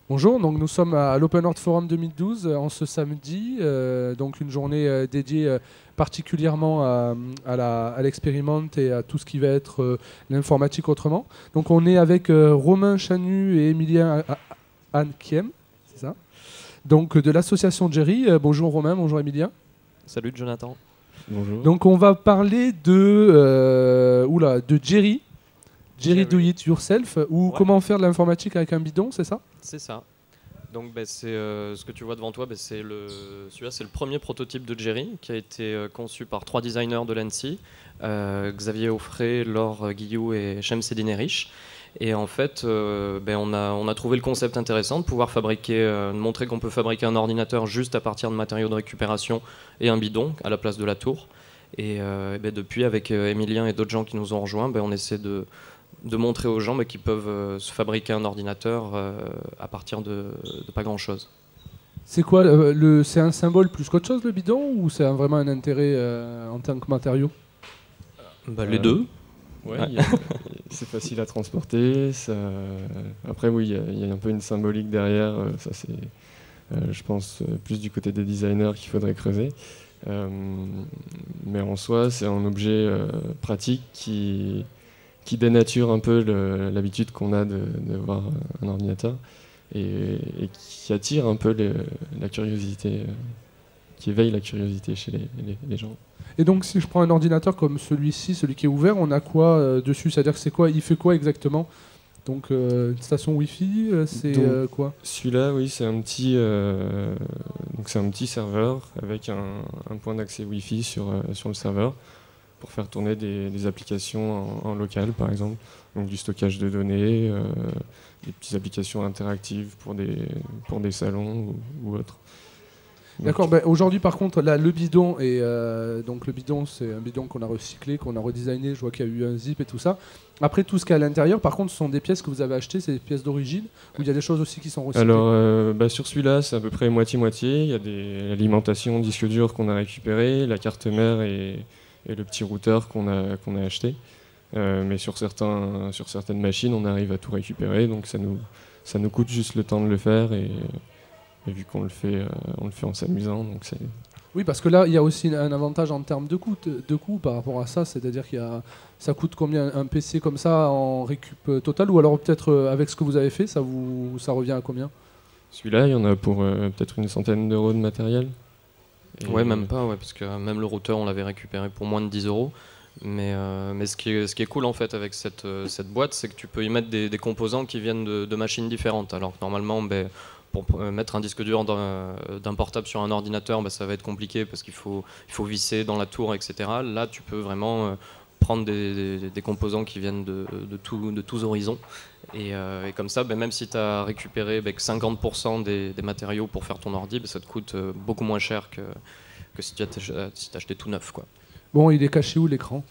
Bonjour, donc nous sommes à l'Open Art Forum 2012 en ce samedi, donc une journée dédiée particulièrement à l'expériment et à tout ce qui va être l'informatique autrement. Donc on est avec Romain Chanu et Emilien Ankiem, c'est ça? Donc de l'association Jerry. Bonjour Romain, bonjour Emilien. Salut Jonathan. Bonjour. Donc on va parler de Jerry. Jerry Do It Yourself, ou comment faire de l'informatique avec un bidon, c'est ça? C'est ça. Donc c'est ce que tu vois devant toi, celui-là c'est le premier prototype de Jerry qui a été conçu par 3 designers de l'ANSSI, Xavier Offray, Laure Guillou et Shemseddine Erich. Et en fait, on a trouvé le concept intéressant de pouvoir montrer qu'on peut fabriquer un ordinateur juste à partir de matériaux de récupération et un bidon à la place de la tour. Et depuis, avec Emilien et d'autres gens qui nous ont rejoints, on essaie de montrer aux gens qu'ils peuvent se fabriquer un ordinateur à partir de pas grand-chose. C'est quoi c'est un symbole plus qu'autre chose le bidon, ou c'est vraiment un intérêt en tant que matériau? Les deux. Ouais. C'est facile à transporter. Après, oui, il y a un peu une symbolique derrière. Ça, c'est, je pense, plus du côté des designers qu'il faudrait creuser. Mais en soi, c'est un objet pratique qui dénature un peu l'habitude qu'on a de voir un ordinateur et qui attire un peu la curiosité, qui éveille la curiosité chez les gens. Et donc si je prends un ordinateur comme celui-ci, celui qui est ouvert, on a quoi dessus? C'est-à-dire que c'est quoi? Il fait quoi exactement? Donc une station Wi-Fi, c'est quoi? Celui-là, oui, c'est un petit serveur avec un point d'accès Wi-Fi sur le serveur pour faire tourner des applications en local, par exemple, donc du stockage de données, des petites applications interactives pour des salons ou autres. D'accord. Aujourd'hui, par contre, là, le bidon donc le bidon, c'est un bidon qu'on a recyclé, qu'on a redesigné. Je vois qu'il y a eu un zip et tout ça. Après, tout ce qu'il y a à l'intérieur, par contre, ce sont des pièces que vous avez achetées, c'est des pièces d'origine, ou il y a des choses aussi qui sont recyclées? Alors, sur celui-là, c'est à peu près moitié-moitié. Il y a l'alimentation disque dur qu'on a récupéré, la carte mère et le petit routeur qu'on a acheté. Mais sur certaines machines, on arrive à tout récupérer, donc ça nous coûte juste le temps de le faire et vu qu'on le fait en s'amusant, donc c'est... Oui, parce que là, il y a aussi un avantage en termes de coût par rapport à ça, c'est-à-dire ça coûte combien un PC comme ça en récup total, ou alors peut-être avec ce que vous avez fait, ça revient à combien? Celui-là, il y en a pour peut-être une centaine d'euros de matériel. Ouais, même pas, parce que même le routeur, on l'avait récupéré pour moins de 10 euros. Mais ce qui est cool en fait avec cette boîte, c'est que tu peux y mettre des composants qui viennent de machines différentes. Alors que normalement, pour mettre un disque dur d'un portable sur un ordinateur, ça va être compliqué parce qu'il faut visser dans la tour, etc. Là, tu peux vraiment prendre des composants qui viennent de tous horizons. Et comme ça, même si tu as récupéré que 50% des matériaux pour faire ton ordi, ça te coûte beaucoup moins cher que si tu achetais tout neuf, quoi. Bon, il est caché où l'écran?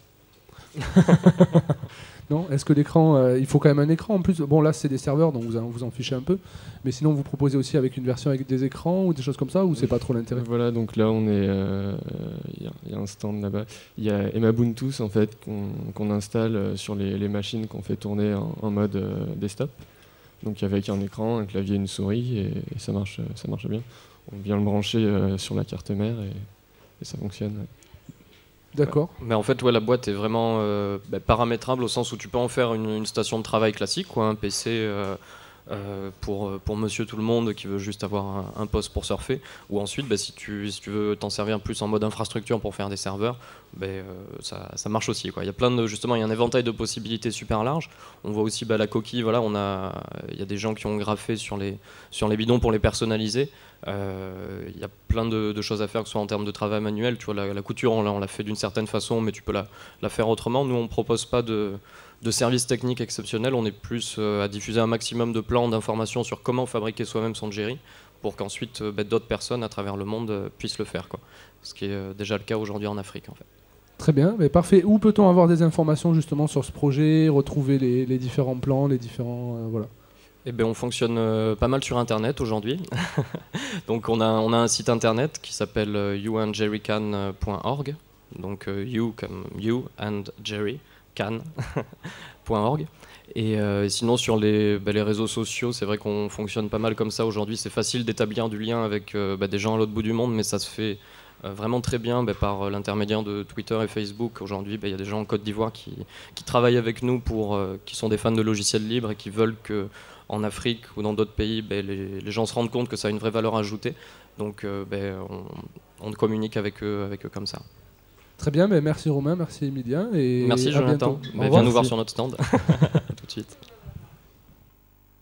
Non? Est-ce que l'écran, il faut quand même un écran en plus? Bon, là c'est des serveurs, donc vous en fichez un peu. Mais sinon, vous proposez aussi avec une version avec des écrans ou des choses comme ça, ou c'est pas trop l'intérêt? Voilà, donc là on est, il y a un stand là-bas. Il y a Emabuntu en fait qu'on installe sur les machines qu'on fait tourner en mode desktop. Donc avec un écran, un clavier, une souris et ça marche bien. On vient le brancher sur la carte mère et ça fonctionne. Ouais. D'accord. Mais en fait, la boîte est vraiment paramétrable au sens où tu peux en faire une station de travail classique, quoi, un PC pour monsieur tout le monde qui veut juste avoir un poste pour surfer. Ou ensuite, si tu veux t'en servir plus en mode infrastructure pour faire des serveurs, ça marche aussi, quoi. Il y a justement, il y a un éventail de possibilités super large. On voit aussi la coquille, voilà, il y a des gens qui ont graffé sur les bidons pour les personnaliser. Il y a plein de choses à faire, que ce soit en termes de travail manuel. Tu vois, la couture, on l'a fait d'une certaine façon, mais tu peux la faire autrement. Nous, on ne propose pas de services techniques exceptionnels. On est plus à diffuser un maximum de plans, d'informations sur comment fabriquer soi-même son Jerry, pour qu'ensuite d'autres personnes à travers le monde puissent le faire, quoi. Ce qui est déjà le cas aujourd'hui en Afrique, en fait. Très bien, mais parfait. Où peut-on avoir des informations justement sur ce projet, retrouver les différents plans, les différents... voilà. On fonctionne pas mal sur Internet aujourd'hui. Donc on a un site Internet qui s'appelle youandjerrycan.org. Donc you comme you and Jerry can.org. Et sinon sur les réseaux sociaux, c'est vrai qu'on fonctionne pas mal comme ça aujourd'hui. C'est facile d'établir du lien avec des gens à l'autre bout du monde, mais ça se fait vraiment très bien par l'intermédiaire de Twitter et Facebook. Aujourd'hui, il y a des gens en Côte d'Ivoire qui travaillent avec nous, qui sont des fans de logiciels libres et qui veulent que en Afrique ou dans d'autres pays, les gens se rendent compte que ça a une vraie valeur ajoutée. Donc on communique avec eux comme ça. Très bien, merci Romain, merci Emilien. Et merci à Jonathan. bientôt. Viens nous voir sur notre stand. À tout de suite.